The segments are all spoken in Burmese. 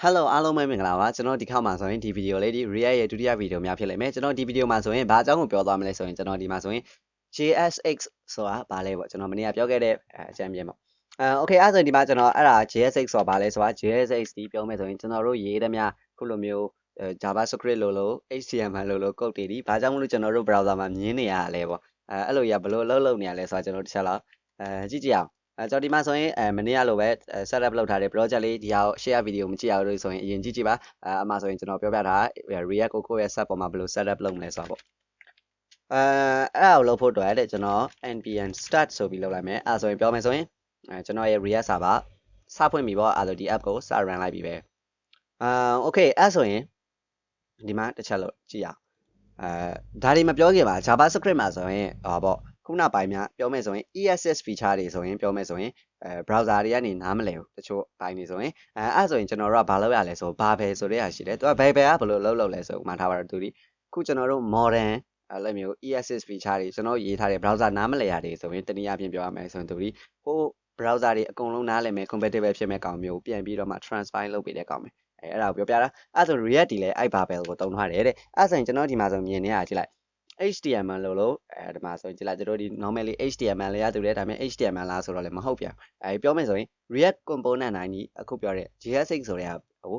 Hello အားလုံးပဲမင်္ဂလာပါကျွန်တော်ဒီခေါက်မှာဆိုရင်ဒီဗီဒီယိုလေးဒီ React ရဲ့ဒုတိယဗီဒီယိုများဖြစ်လိမ့်မယ်ကျွန်တော်ဒီဗီဒီယိုမှာဆိုရင်ဘာအကြောင်းကိုပြောသွားမလဲဆိုရင်ကျွန်တော်ဒီမှာဆိုရင် JSX ဆိုတာဘာလဲပေါ့ကျွန်တော်မနေ့ကပြောခဲ့တဲ့အကြံပြပေါ့Okay အဲ့ဆိုဒီမှာကျွန်တော်အဲ့ဒါ JSX ဆိုတာဘာလဲဆိုတာ JSX ဒီပြောမယ်ဆိုရင်ကျွန်တော်တို့ရေးသမျှခုလိုမျိုးJavaScript လို့ HTML လို့ code တွေဒီဘာကြောင့်မလို့ကျွန်တော်တို့ browser မှာမြင်နေရလဲပေါ့အဲ့လိုရဘလို့လုပ်နေရလဲဆိုတာကျွန်တော်တစ်ချက်လောက်ကြည့်ကြည့်အောင်ကျွန်တော်ဒီမှာဆိုရင်မနေ့ကလိုပဲ setup လုပ်ထားတဲ့ project လေးဒီဟာကို share video မကြည့်ရလို့ဆိုရင်အရင်ကြည့်ကြည့်ပါအမှဆိုရင်ကျွန်တော်ပြောပြတာ React ကိုရဲ့ set ပေါ်မှာဘယ်လို setup လုပ်မလဲဆိုတာပေါ့အဲ့ဒါကိုလုပ်ဖို့အတွက်တဲ့ကျွန်တော် npm start ဆိုပြီးလုပ်လိုက်မယ်အဲ့ဆိုရင်ပြောမယ်ဆိုရင်ကျွန်တော်ရဲ့ React server စဖွင့်ပြီပေါ့အဲ့လိုဒီ app ကိုစ run လိုက်ပြီပဲokay အဲ့ဆိုရင်ဒီမှာတစ်ချက်လို့ကြည့်ရအောင်ဒါတွေမပြောခင်ပါ JavaScript မှာဆိုရင်ပေါ့ခုနပိုင်းများပြောမယ်ဆိုရင် ESS feature တွေဆိုရင်ပြောမယ်ဆိုရင်browser တွေကနေနားမလည်ဘူးတချို့ပိုင်းတွေဆိုရင်အဲ့ဆိုရင်ကျွန်တော်တို့ကဘာလုပ်ရလဲဆို babel ဆိုတဲ့ဟာရှိတယ်သူက babel ကဘယ်လိုလုပ်လဲဆိုမှထားပါတော့သူဒီခုကျွန်တော်တို့ modern အဲ့လိုမျိုး ESS feature တွေကျွန်တော်ရေးထားတဲ့ browser နားမလည်ရတယ်ဆိုရင်တနည်းအားဖြင့်ပြောရမယ်ဆိုရင်သူဒီဟို browser တွေအကုန်လုံးနားလည်မယ် compatible ဖြစ်မဲ့ကောင်မျိုးပြန်ပြီးတော့မှ transpile လုပ်ပေးတဲ့ကောင်ပဲအဲ့ဒါကိုပြောပြတာအဲ့ဆို React ဒီလဲအဲ့ babel ကိုတုံးထားတယ်တဲ့အဲ့ဆိုရင်ကျွန်တော်ဒီမှာဆိုမြင်နေရကြည့်လိုက် HTML လို့ဒီမှာဆိုရင်ကြည့်လိုက်ကျွန်တော်ဒီ normally HTML လေးရတူတယ်ဒါပေမဲ့ HTML လားဆိုတော့လည်းမဟုတ်ပြန်ပြောမယ်ဆိုရင် React component တိုင်းဒီအခုပြောတဲ့ JSX ဆိုတဲ့ဟို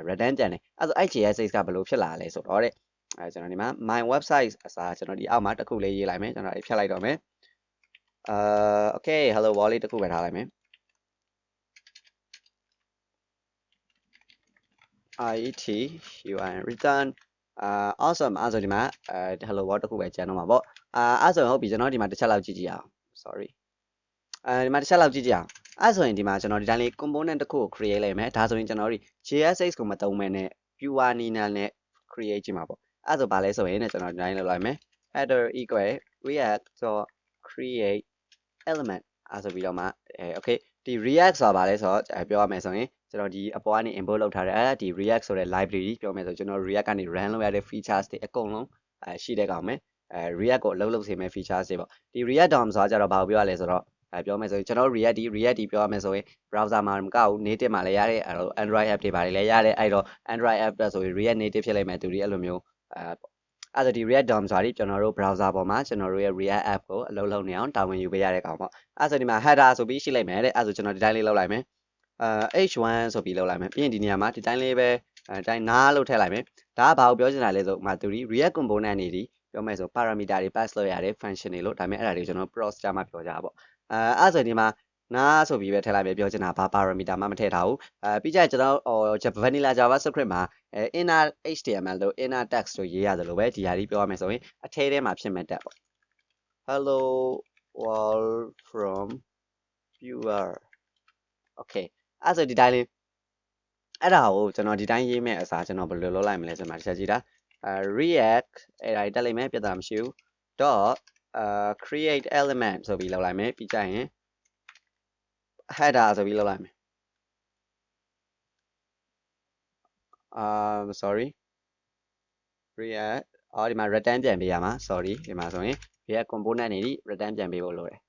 redundant ပြန်တယ်အဲ့ဆိုအဲ့ JSX ကဘယ်လိုဖြစ်လာလဲဆိုတော့တဲ့ကျွန်တော်ဒီမှာ my website အစားကျွန်တော်ဒီအောက်မှာတစ်ခုလေးရေးလိုက်မယ်ကျွန်တော်ဖြတ်လိုက်တော့မယ်okay hello world လေးတစ်ခုပဲထားလိုက်မယ်it return awesome အဲ့ဆိုဒီမှာ hello world တစ်ခုပဲကျန်တော့မှာပေါ့အဲ့ဆိုဟုတ်ပြီကျွန်တော်ဒီမှာတစ်ချက်လောက်ကြည့်ကြည့်အောင် sorry ဒီမှာတစ်ချက်လောက်ကြည့်ကြည့်အောင်အဲ့ဆိုရင်ဒီမှာကျွန်တော်ဒီတိုင်းလေး component တစ်ခုကို create လိုက်မယ်ဒါဆိုရင်ကျွန်တော်ဒီ JSX ကိုမသုံးမဲနဲ့ pure နည်းနဲ့ create ကြည့်မှာပေါ့အဲ့ဆိုဘာလဲဆိုရင်ကျွန်တော်ဒီတိုင်းလုပ်လိုက်မယ် header equal react.create element အဲ့ဆိုပြီးတော့မှokay ဒီ react ဆိုတာဘာလဲဆိုတော့ပြောရမယ်ဆိုရင်ကျွန်တော်ဒီအပေါ်ကနေ import လုပ်ထားတဲ့ဒီ react ဆိုတဲ့ library ပြောမယ်ဆိုကျွန်တော် react ကနေ run လုပ်ရတဲ့ features တွေအကုန်လုံးရှိတဲ့ကောင်ပဲreact ကိုအလုပ်လုပ်စေမယ့် features တွေပေါ့ဒီ react DOM ဆိုတာကြတော့ဘာကိုပြောရလဲဆိုတော့ပြောမယ်ဆိုရင်ကျွန်တော် react ဒီပြောရမယ်ဆိုရင် browser မှာမကောက်ဘူး native မှာလည်းရတဲ့ android app တွေပါတယ်လည်းရတယ်အဲ့တော့ android app တက်ဆိုရင် react native ဖြစ်လိမ့်မယ်သူဒီအဲ့လိုမျိုးအဲ့ဒါဒီ react DOM ဆိုတာဒီကျွန်တော်တို့ browser ပေါ်မှာကျွန်တော်တို့ရဲ့ react app ကိုအလုပ်လုပ်နေအောင်တာဝန်ယူပေးရတဲ့ကောင်ပေါ့အဲ့ဆိုဒီမှာ header ဆိုပြီးရှိလိုက်မယ်တဲ့အဲ့ဆိုကျွန်တော်ဒီတိုင်းလေးလုပ်လိုက်မယ်h1 ဆိုပြီးလုပ်လိုက်မယ်ပြီးရင်ဒီနေရာမှာဒီတိုင်းလေးပဲဒီတိုင်းနားလို့ထည့်လိုက်မယ်ဒါကဘာကိုပြောချင်တာလဲဆိုမှသူဒီ react component တွေဒီပြောမယ်ဆို parameter တွေ pass လုပ်ရတဲ့ function တွေလို့ဒါပေမဲ့အဲ့ဒါတွေကျွန်တော် pros ကြမှာပြောကြတာပေါ့အဲ့ဆိုဒီမှာနားဆိုပြီးပဲထည့်လိုက်မယ်ပြောချင်တာဘာ parameter မှမထည့်ထားဘူးပြီးကြရင်ကျွန်တော်vanilla javascript မှာinner html တို့ inner text တို့ရေးရတယ်လို့ပဲဒီဟာဒီပြောရမယ်ဆိုရင်အထဲထဲမှာဖြစ်မဲ့တက်ပေါ့ hello world from viewer okay အဲ့ဆိုဒီတိုင်းလေးအဲ့ဒါကိုကျွန်တော်ဒီတိုင်းရေးမဲ့အစားကျွန်တော်ဘယ်လိုလုပ်လိုက်မလဲဆိုမှတစ်ချက်ကြည့်တာreact အဲ့ဒါတက်လိုက်မယ်ပြဿနာမရှိဘူး dot create element ဆိုပြီးလုပ်လိုက်မယ်ပြီးကြရင် header ဆိုပြီးလုပ်လိုက်မယ်sorry react ဒီမှာ return ပြန်ပေးရမှာ sorry ဒီမှာဆိုရင် react component တွေဒီ return ပြန်ပေးဖို့လိုတယ်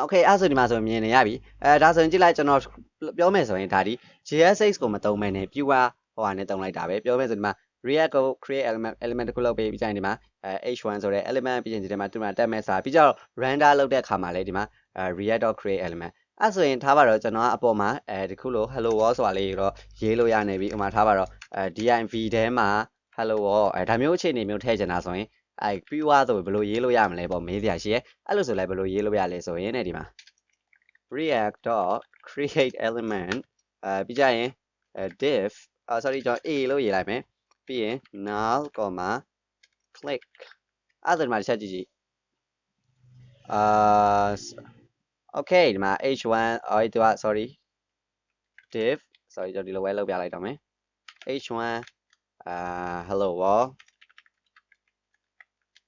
okay အဲ့ဆိုဒီမှာဆိုမြင်နေရပြီဒါဆိုရင်ကြည့်လိုက်ကျွန်တော်ပြောမယ်ဆိုရင်ဒါဒီ JSX ကိုမသုံးမဲနဲ့ pure ဟိုဟာနဲ့သုံးလိုက်တာပဲပြောမယ်ဆိုဒီမှာ react ကို create element တစ်ခုလုပ်ပေးပြီးကြရင်ဒီမှာ h1 ဆိုတဲ့ element ပြီးရင်ဒီမှာတက်မဲ့စာပြီးကြတော့ render လုပ်တဲ့အခါမှာလည်းဒီမှာ react.create element အဲ့ဆိုရင်ထားပါတော့ကျွန်တော်ကအပေါ်မှာဒီခုလို hello world ဆိုတာလေးတော့ရေးလို့ရနေပြီဥမာထားပါတော့div ထဲမှာ hello world ဒါမျိုးအခြေအနေမျိုးထည့်ချင်တာဆိုရင်pure ဆိုဘယ်လိုရေးလို့ရမလဲပေါ့မေးစရာရှိရဲအဲ့လိုဆိုလည်းဘယ်လိုရေးလို့ရလဲဆိုရင်ဒီမှာ react.create element ပြီးကြရင်div sorry ကျွန်တော် a လို့ရေးလိုက်မယ်ပြီးရင် null, click အဲ့ဒါဒီမှာတစ်ချက်ကြည့်ကြည့်okay ဒီမှာ h1 သူက sorry div sorry ကျွန်တော်ဒီလိုပဲလုပ်ပြလိုက်တော့မယ် h1 hello world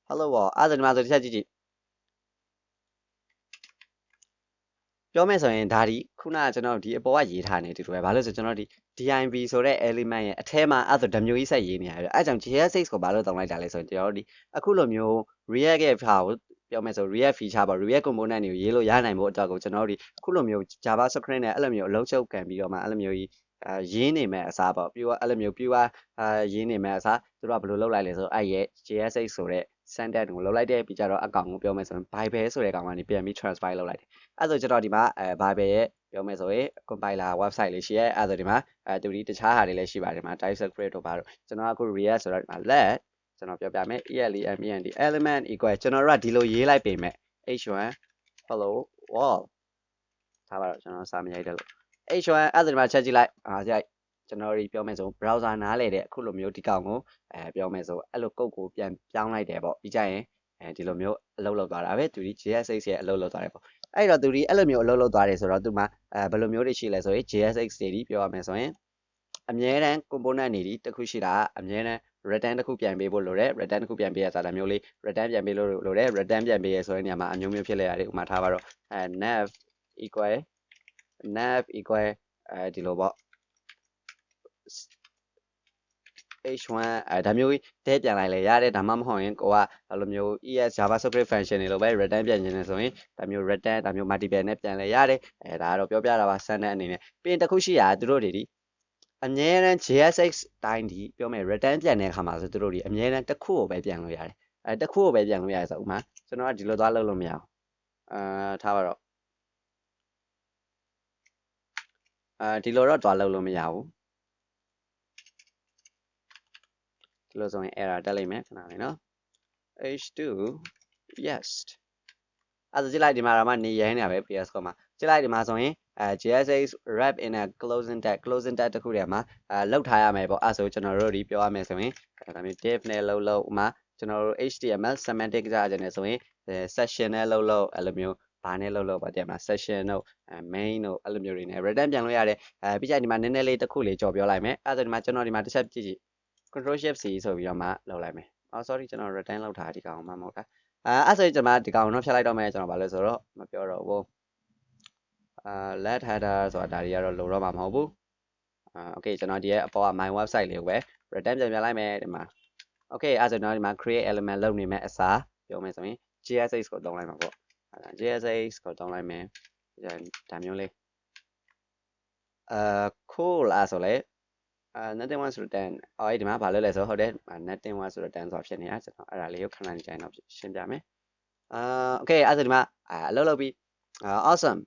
အဲ့ဒါဒီမှာဆိုတစ်ချက်ကြည့်ကြည့်ပြောမယ်ဆိုရင်ဒါဒီခုနကကျွန်တော်ဒီအပေါ်ကရေးထားနေတူတူပဲဘာလို့ဆိုကျွန်တော်ဒီ div ဆိုတဲ့ element ရဲ့အထဲမှာအဲ့ဒါဓမျိုးကြီးဆက်ရေးနေရတယ်အဲ့ကြောင့် JSX ကိုဘာလို့တောင်းလိုက်တာလဲဆိုရင်ကျွန်တော်ဒီအခုလိုမျိုး react ရဲ့ဟာကိုပြောမယ်ဆို react feature ပေါ့ react component တွေကိုရေးလို့ရနိုင်ဖို့အတွက်ကိုကျွန်တော်တို့ဒီအခုလိုမျိုး javascript နဲ့အဲ့လိုမျိုးအလုံးချုပ်ကန်ပြီးတော့မှအဲ့လိုမျိုးကြီး ရင်းနေမဲ့အစားပေါ့ပြီးတော့အဲ့လိုမျိုးပြီးတော့ရင်းနေမဲ့အစားသူတို့ကဘယ်လိုလုပ်လိုက်လဲဆိုတော့အဲ့ရဲ့ JSX ဆိုတဲ့ standard ကိုလုပ်လိုက်တဲ့ပြီးကြတော့အကောင်ကိုပြောမယ်ဆိုရင် babel ဆိုတဲ့ကောင်ကနေပြန်ပြီး transfer လုပ်လိုက်တယ်အဲ့ဆိုကျွန်တော်ဒီမှာbabel ရဲ့ပြောမယ်ဆိုရင် compiler website လေးရှိရဲအဲ့ဆိုဒီမှာသူဒီတခြားဟာတွေလည်းရှိပါတယ်ဒီမှာ type script တို့ပါတော့ကျွန်တော်အခု react ဆိုတော့ဒီမှာ let ကျွန်တော်ပြောပြမယ် element equal ကျွန်တော်တို့ကဒီလိုရေးလိုက်ပေမဲ့ h1 hello wall ထားပါတော့ကျွန်တော်စာမရိုက်တယ်လို့ h1 အဲ့ဒါဒီမှာချက်ကြည့်လိုက်ကြိုက်ကျွန်တော်ဒီပြောမယ်ဆို browser နားလေတဲ့အခုလိုမျိုးဒီကောင်ကိုပြောမယ်ဆိုအဲ့လိုကုတ်ကိုပြန်ပြောင်းလိုက်တယ်ပေါ့ပြီးကြရင်ဒီလိုမျိုးအလုပ်လုပ်သွားတာပဲသူဒီ JSX ရဲ့အလုပ်လုပ်သွားတယ်ပေါ့အဲ့တော့သူဒီအဲ့လိုမျိုးအလုပ်လုပ်သွားတယ်ဆိုတော့သူမှဘယ်လိုမျိုးတွေရှိလဲဆိုရင် JSX တွေဒီပြောရမယ်ဆိုရင်အမြဲတမ်း component တွေဒီတစ်ခုရှိတာအမြဲတမ်း return တစ်ခုပြန်ပေးဖို့လိုတယ် return တစ်ခုပြန်ပေးရတာမျိုးလေး return ပြန်ပေးလို့လိုတယ် return ပြန်ပေးရဆိုတဲ့နေရာမှာအမျိုးမျိုးဖြစ်လဲရတယ်ဥပမာထားပါတော့nav equal ဒီလိုပေါ့ h1 ဒါမျိုးတဲပြန်လိုက်လေရတယ်ဒါမှမဟုတ်ရင်ကိုကအဲ့လိုမျိုး es javascript function တွေလိုပဲ return ပြန်ခြင်းနေဆိုရင်ဒါမျိုး return ဒါမျိုး multiple နဲ့ပြန်လဲရတယ်ဒါကတော့ပြောပြတာပါစမ်းတဲ့အနေနဲ့ပြီးရင်တစ်ခုရှိရသူတို့တွေဒီအမြဲတမ်း JSX တိုင်းဒီပြောမယ် return ပြန်တဲ့အခါမှာဆိုသူတို့ဒီအမြဲတမ်းတစ်ခုကိုပဲပြန်လို့ရတယ်တစ်ခုကိုပဲပြန်လို့ရတယ်ဆိုဥမာကျွန်တော်ကဒီလိုသွားလုပ်လို့မရအောင်ထားပါတော့ဒီလိုတော့သွားလုပ်လို့မရဘူးဒီလိုဆိုရင် error တက်လိမ့်မယ်ခဏလေးနော် h2 yes အဲ့ဒါကြည့်လိုက်ဒီမှာတော့မှနေရိုင်းနေပဲ PS ကမှာကြည့်လိုက်ဒီမှာဆိုရင်JSX wrap in a closing tag တခုတည်းမှာလောက်ထားရမယ်ပေါ့အဲ့ဆိုကျွန်တော်တို့ဒီပြောရမယ်ဆိုရင်ဒါမျိုး div နဲ့လောက်ဥမာကျွန်တော်တို့ HTML semantic ကြားကြတယ်ဆိုရင် session နဲ့လောက်အဲ့လိုမျိုးဘာနဲ့လောက်ပါတဲ့မှာ session တို့ main တို့အဲ့လိုမျိုးတွေနဲ့ return ပြန်လို့ရတယ်ပြီးကြဒီမှာနည်းနည်းလေးတစ်ခုလေးကြော်ပြောလိုက်မယ်အဲ့ဒါဒီမှာကျွန်တော်ဒီမှာတစ်ချက်ကြည့်ကြည့် control shift c ဆိုပြီးတော့မှလောက်လိုက်မယ်sorry ကျွန်တော် return လောက်ထားဒီကောင်မှမဟုတ်တာအဲ့ဆိုကျွန်မဒီကောင်တော့ဖြတ်လိုက်တော့မယ်ကျွန်တော်ဘာလို့ဆိုတော့မပြောတော့ဘူးlet header ဆိုတာဒါတွေကတော့လိုတော့မှာမဟုတ်ဘူးokay ကျွန်တော်ဒီရဲ့အပေါ်က my website လေးကိုပဲ return ပြန်လိုက်မယ်ဒီမှာ okay အဲ့ဆိုတော့ဒီမှာ create element လုပ်နေမယ်အစားပြောမယ်ဆိုရင် JSX ကိုသုံးလိုက်မှာပေါ့ JSX ကိုသုံးလိုက်မယ်ဒါမျိုးလေးcool အဲ့ဆိုလေ nothing was return အဲ့ဒီမှာဘာလို့လဲဆိုဟုတ်တယ် nothing was return ဆိုတာဖြစ်နေတာကျွန်တော်အဲ့ဒါလေးကိုခဏနေကြရင်တော့ရှင်းပြမယ်okay အဲ့ဆိုဒီမှာအလုပ်လုပ်ပြီးawesome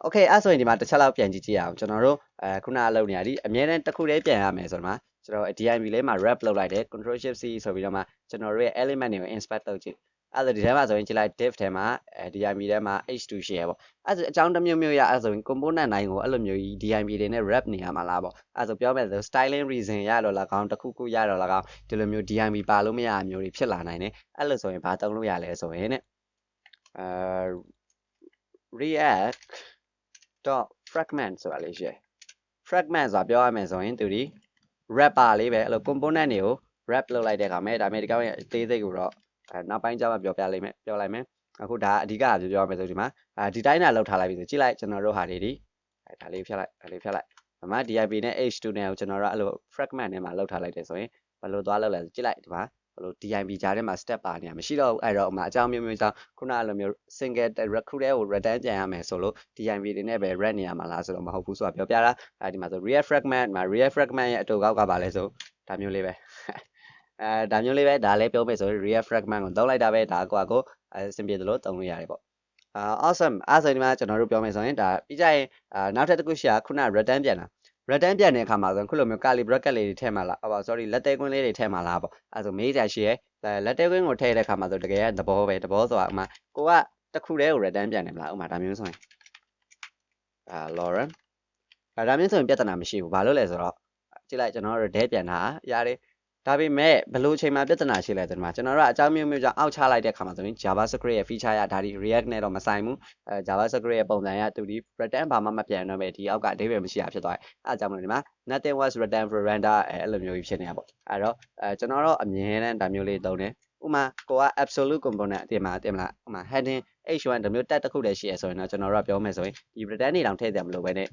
okay အဲ့ဆိုရင်ဒီမှာတစ်ချက်လောက်ပြန်ကြည့်ကြည့်အောင်ကျွန်တော်တို့ခုနအလုပ်နေရဒီအမြဲတမ်းတစ်ခုတည်းပြန်ရမယ်ဆိုတော့မှာကျွန်တော် DIV လေးမှာ wrap လုပ်လိုက်တယ် control shift c ဆိုပြီးတော့မှကျွန်တော်တို့ရဲ့ element တွေကို inspect လုပ်ကြည့်အဲ့ဒါဒီထဲမှာဆိုရင်ကြည့်လိုက် div ထဲမှာ DIV ထဲမှာ h2 ရှိရပေါ့အဲ့ဒါအကြောင်းတစ်မျိုးမျိုးရအဲ့ဆိုရင် component တိုင်းကိုအဲ့လိုမျိုးကြီး DIV တွေနဲ့ wrap နေရမှာလားပေါ့အဲ့ဆိုပြောမယ်ဆို styling reason ရတော့၎င်းတစ်ခုခုရတော့၎င်းဒီလိုမျိုး DIV ပါလို့မရမျိုးတွေဖြစ်လာနိုင်တယ်အဲ့လိုဆိုရင်ဘာသုံးလို့ရလဲဆိုရင်တဲ့react fragment ဆိုတာလေးရှိတယ် fragment ဆိုတာပြောရမယ်ဆိုရင်သူဒီ wrapper လေးပဲအဲ့လို component တွေကို wrap လုပ်လိုက်တဲ့အခါမှာဒါပေမဲ့ဒီကောင်ရဲ့အသေးစိတ်ကိုတော့နောက်ပိုင်းကျမှပြောလိုက်မယ်အခုဒါအဓိကပြောရမယ်ဆိုဒီမှာဒီတိုင်းတာလောက်ထားလိုက်ပြီဆိုကြည့်လိုက်ကျွန်တော်တို့ဟာတွေဒီဒါလေးဖြတ်လိုက်ဒီမှာ DIV နဲ့ H2 နဲ့ကိုကျွန်တော်တို့အဲ့လို fragment နဲ့မှာလောက်ထားလိုက်တယ်ဆိုရင်ဘယ်လိုသွားလောက်လဲကြည့်လိုက်ဒီမှာဘယ်လို DIV ကြားထဲမှာ step ပါနေရမရှိတော့ဘူးအဲ့တော့ဥမာအကြောင်းမျိုးကြောင့်ခုနအဲ့လိုမျိုး single recruit ကို return ပြန်ရမယ်ဆိုလို့ DIV တွေနဲ့ပဲ red နေရမှာလားဆိုတော့မဟုတ်ဘူးဆိုတာပြောပြတာဒီမှာဆို real fragment မှာ real fragment ရဲ့အတူကောက်ကပါလဲဆိုဒါမျိုးလေးပဲဒါမျိုးလေးပဲဒါလည်းပြောမယ်ဆို real fragment ကိုသုံးလိုက်တာပဲဒါကွာကိုအဆင်ပြေသလိုသုံးလို့ရတယ်ပေါ့awesome အဲ့ဆိုဒီမှာကျွန်တော်တို့ပြောမယ်ဆိုရင်ဒါပြီးကြရင်နောက်ထပ်တစ်ခုရှိတာခုန return ပြန်တာ return ပြန်တဲ့အခါမှာဆိုခုလိုမျိုး curly bracket လေးတွေထည့်မှာလားsorry လက်သေးကွင်းလေးတွေထည့်မှာလားပေါ့အဲ့ဆိုမေးကြရှိရဲလက်သေးကွင်းကိုထည့်တဲ့အခါမှာဆိုတကယ်ကသဘောပဲသဘောဆိုတာဥမာကိုကတစ်ခုတည်းကို return ပြန်တယ်မလားဥမာဒါမျိုးဆိုရင်Lauren ဒါမျိုးဆိုရင်ပြဿနာမရှိဘူးဘာလို့လဲဆိုတော့ကြည့်လိုက်ကျွန်တော်တို့ဒဲပြန်တာရတယ်ဒါပေမဲ့ဘယ်လိုအချိန်မှာပြဿနာရှိလဲဒီမှာကျွန်တော်တို့ကအကြောင်းမျိုးကြောင့်အောက်ချလိုက်တဲ့အခါမှာဆိုရင် JavaScript ရဲ့ feature ရဒါဒီ React နဲ့တော့မဆိုင်ဘူးJavaScript ရဲ့ပုံစံရသူဒီ return ဘာမှမပြန်တော့ပဲဒီအောက်ကအဓိပ္ပာယ်မရှိတာဖြစ်သွားတယ်အဲအကြောင်းမလို့ဒီမှာ nothing was returned for render အဲ့လိုမျိုးကြီးဖြစ်နေတာပေါ့အဲ့တော့ကျွန်တော်တို့အမြဲတမ်းဒါမျိုးလေးသုံးတယ်ဥမာကိုက absolute component အတင်မလားဥမာ heading h1 ဒါမျိုးတက်တစ်ခုတည်းရှိရဆိုရင်တော့ကျွန်တော်တို့ကပြောမယ်ဆိုရင်ဒီ return တွေတောင်ထည့်တယ်မလို့ပဲနဲ့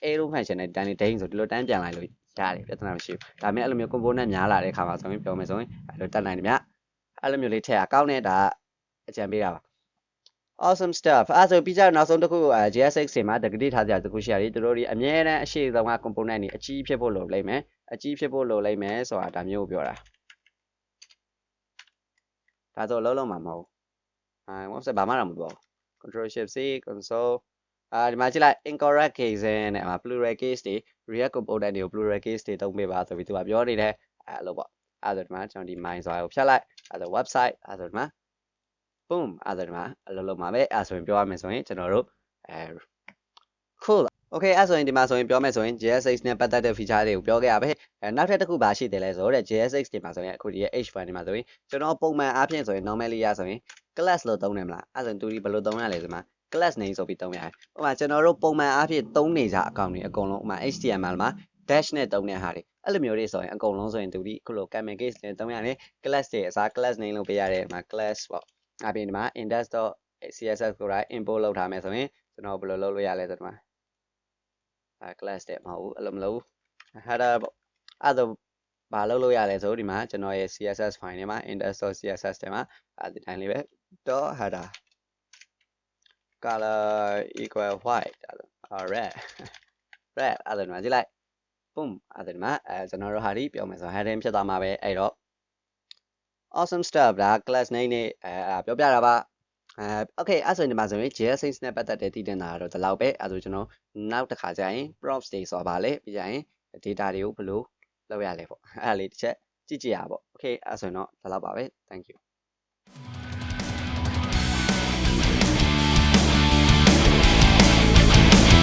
arrow function နဲ့တန်းနေဒိန်းဆိုဒီလိုတန်းပြန်လိုက်လို့ရတယ်ပြဿနာမရှိဘူးဒါပေမဲ့အဲ့လိုမျိုး component များလာတဲ့အခါမှာဆိုရင်ပြောမယ်ဆိုရင်အဲ့လိုတက်နိုင်တယ်ဗျအဲ့လိုမျိုးလေးထည့်ရကောင်းတဲ့ဒါအကြံပေးတာပါ awesome stuff အဲ့ဆိုပြီးကြတော့နောက်ဆုံးတစ်ခုJSX တွေမှာတကတိထားကြတစ်ခုရှိရတယ်သူတို့ဒီအမြဲတမ်းအရှိဆုံးက component တွေအကြီးဖြစ်ဖို့လိုလိမ့်မယ်အကြီးဖြစ်ဖို့လိုလိမ့်မယ်ဆိုတာဒါမျိုးကိုပြောတာဒါဆိုလုံးလုံးမှာမဟုတ်ဝက်ဆက်ဘာမှတော့မပြော control shift C console ဒီမှာကြည့်လိုက် incorrect case နဲ့plural case တွေ react component တွေကို plural case တွေသုံးပေးပါဆိုပြီးသူကပြောနေတယ်အဲ့လိုပေါ့အဲ့ဆိုဒီမှာကျွန်တော်ဒီ mine ဆိုတာကိုဖြတ်လိုက်အဲ့ဆို website အဲ့ဆိုဒီမှာ boom အဲ့ဆိုဒီမှာအလုံးလုံးမှာပဲအဲ့ဆိုရင်ပြောရမယ်ဆိုရင်ကျွန်တော်တို့cool okay အဲ့ဆိုရင်ဒီမှာဆိုရင်ပြောမယ်ဆိုရင် JSX နဲ့ပတ်သက်တဲ့ feature တွေကိုပြောခဲ့ရပဲနောက်ထပ်တစ်ခုပါရှိတယ်လဲဆိုတော့ JSX တွေမှာဆိုရင်အခုဒီရဲ့ H file တွေမှာဆိုရင်ကျွန်တော်ပုံမှန်အားဖြင့်ဆိုရင် normally ရဆိုရင် class လို့သုံးတယ်မလားအဲ့ဆိုရင်သူဒီဘယ်လိုသုံးရလဲဆိုမှာ class name ဆိုပြီးသုံးရတယ်ဥပမာကျွန်တော်တို့ပုံမှန်အားဖြင့်သုံးနေကြအကောင့်တွေအကုန်လုံးဥပမာ HTML မှာ dash နဲ့သုံးတဲ့ဟာတွေအဲ့လိုမျိုးတွေဆိုရင်အကုန်လုံးဆိုရင်သူဒီအခုလို camel case နဲ့သုံးရတယ် class တွေအစား class name လို့ပေးရတယ်မှာ class ပေါ့အပြင်ဒီမှာ index.css ကိုတိုင်း import လုပ်ထားမယ်ဆိုရင်ကျွန်တော်ဘယ်လိုလုပ်လို့ရလဲဆိုတော့class တဲ့မဟုတ်ဘူးအဲ့လိုမလုပ်ဘူး header ပေါ့အဲ့ဒါဘာလုပ်လို့ရလဲဆိုဒီမှာကျွန်တော်ရဲ့ css file ထဲမှာ index.css ထဲမှာဒီတိုင်းလေးပဲ .header color equal white red red အဲ့ဒါဒီမှာကြည့်လိုက် boom အဲ့ဒါဒီမှာကျွန်တော်တို့ဟာဒီပြောမယ်ဆို heading ဖြစ်သွားမှာပဲအဲ့တော့ awesome stuff ဒါ class name နဲ့ပြောပြတာပါokay အဲ့ဆိုရင်ဒီမှာဆိုရင် JSX နဲ့ပတ်သက်တဲ့တည်တင်တာတော့ဒီလောက်ပဲအဲ့ဆိုကျွန်တော်နောက်တစ်ခါကျရင် prompts တွေဆိုပါလေပြီးကြရင် data တွေကိုဘယ်လိုလုပ်ရလဲပေါ့အဲ့ဒါလေးတစ်ချက်ကြည့်ကြရပါ okay အဲ့ဆိုရင်တော့ဒီလောက်ပါပဲ thank you